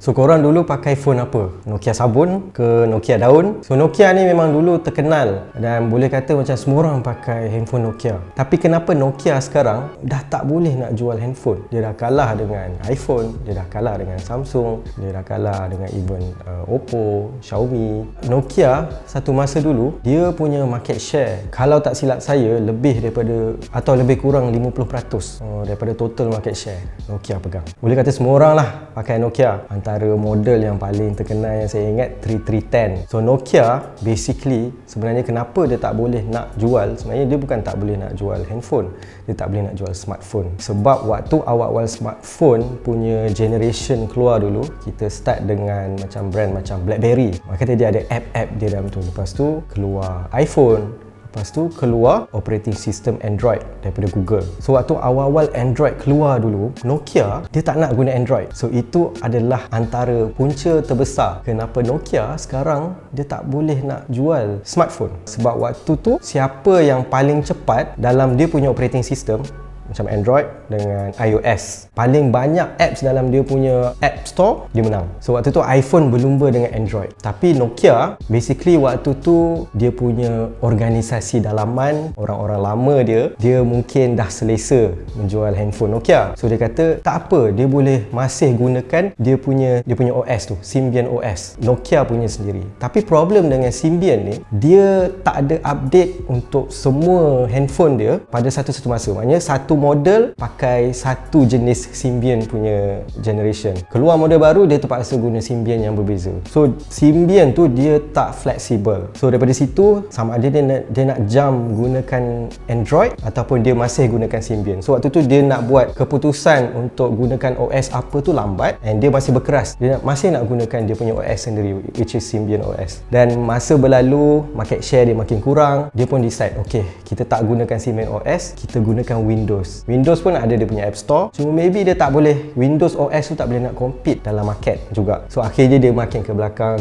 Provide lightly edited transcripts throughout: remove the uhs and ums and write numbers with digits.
So korang dulu pakai phone apa? Nokia sabun ke Nokia daun? So Nokia ni memang dulu terkenal dan boleh kata macam semua orang pakai handphone Nokia. Tapi kenapa Nokia sekarang dah tak boleh nak jual handphone? Dia dah kalah dengan iPhone, dia dah kalah dengan Samsung, dia dah kalah dengan even Oppo, Xiaomi. Nokia satu masa dulu dia punya market share, kalau tak silap saya, lebih daripada atau lebih kurang 50% daripada total market share Nokia pegang. Boleh kata semua orang lah pakai Nokia. Antara model yang paling terkenal yang saya ingat 3310. So Nokia basically sebenarnya kenapa dia tak boleh nak jual, sebenarnya dia bukan tak boleh nak jual handphone, dia tak boleh nak jual smartphone. Sebab waktu awal-awal smartphone punya generation keluar dulu, kita start dengan macam brand macam BlackBerry. Maka dia ada app-app dia dalam tu. Lepas tu keluar iPhone, lepas tu keluar operating system Android daripada Google. So waktu awal-awal Android keluar dulu, Nokia dia tak nak guna Android. So itu adalah antara punca terbesar kenapa Nokia sekarang dia tak boleh nak jual smartphone. Sebab waktu tu siapa yang paling cepat dalam dia punya operating system macam Android dengan iOS, paling banyak apps dalam dia punya App Store, dia menang. So waktu tu iPhone berlumba dengan Android. Tapi Nokia basically waktu tu dia punya organisasi dalaman, orang-orang lama dia mungkin dah selesa menjual handphone Nokia. So dia kata tak apa, dia boleh masih gunakan dia punya OS tu, Symbian OS, Nokia punya sendiri. Tapi problem dengan Symbian ni, dia tak ada update untuk semua handphone dia pada satu masa. Maknanya satu model pakai satu jenis Symbian punya generation. Keluar model baru, dia terpaksa guna Symbian yang berbeza. So Symbian tu dia tak fleksibel. So daripada situ sama ada dia nak jump gunakan Android ataupun dia masih gunakan Symbian. So waktu tu dia nak buat keputusan untuk gunakan OS apa tu lambat, and dia masih berkeras. Dia masih nak gunakan dia punya OS sendiri, which is Symbian OS. Dan masa berlalu, market share dia makin kurang. Dia pun decide, okay, kita tak gunakan Symbian OS, kita gunakan Windows. Windows pun ada dia punya App Store, cuma maybe dia tak boleh, Windows OS tu tak boleh nak compete dalam market juga. So akhirnya dia makin ke belakang.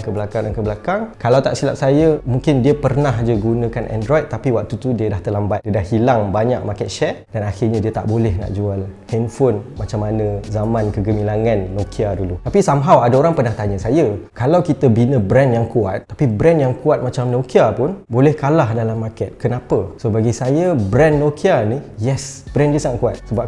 Kalau tak silap saya, mungkin dia pernah je gunakan Android, tapi waktu tu dia dah terlambat, dia dah hilang banyak market share dan akhirnya dia tak boleh nak jual handphone macam mana zaman kegemilangan Nokia dulu. Tapi somehow ada orang pernah tanya saya, kalau kita bina brand yang kuat, tapi brand yang kuat macam Nokia pun boleh kalah dalam market, kenapa? So bagi saya, brand Nokia ni, yes, brand dia sangat kuat. Sebab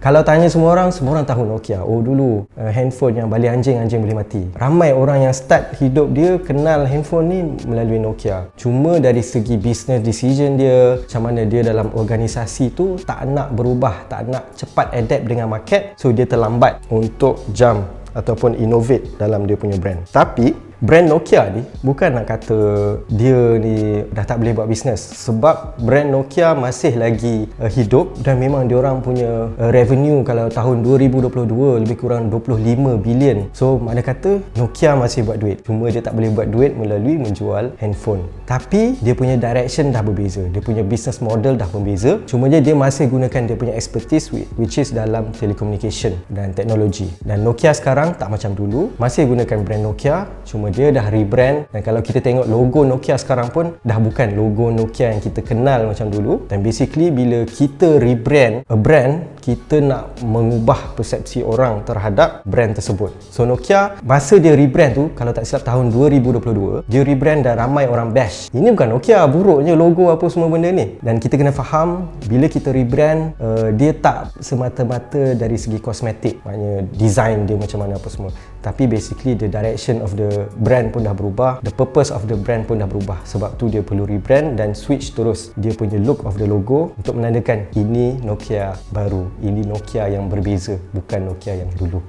kalau tanya semua orang tahu Nokia. Oh dulu handphone yang balik anjing boleh mati. Ramai orang yang start hidup dia kenal handphone ni melalui Nokia. Cuma dari segi business decision dia, macam mana dia dalam organisasi tu tak nak berubah, tak nak cepat adapt dengan market, so dia terlambat untuk jump ataupun innovate dalam dia punya brand. Tapi brand Nokia ni bukan nak kata dia ni dah tak boleh buat bisnes, sebab brand Nokia masih lagi hidup dan memang diorang punya revenue kalau tahun 2022 lebih kurang 25 bilion. So mana kata Nokia masih buat duit, cuma dia tak boleh buat duit melalui menjual handphone. Tapi dia punya direction dah berbeza, dia punya business model dah berbeza, cuma dia masih gunakan dia punya expertise which is dalam telecommunication dan teknologi. Dan Nokia sekarang tak macam dulu, masih gunakan brand Nokia, cuma dia dah rebrand. Dan kalau kita tengok logo Nokia sekarang pun dah bukan logo Nokia yang kita kenal macam dulu. Dan basically bila kita rebrand a brand, kita nak mengubah persepsi orang terhadap brand tersebut. So Nokia masa dia rebrand tu, kalau tak silap tahun 2022, dia rebrand dan ramai orang bash, ini bukan Nokia, buruknya logo apa semua benda ni. Dan kita kena faham, bila kita rebrand, dia tak semata-mata dari segi kosmetik, maknanya design dia macam mana apa semua, tapi basically the direction of the brand pun dah berubah, the purpose of the brand pun dah berubah. Sebab tu dia perlu rebrand dan switch terus dia punya look of the logo untuk menandakan ini Nokia baru, ini Nokia yang berbeza, bukan Nokia yang dulu.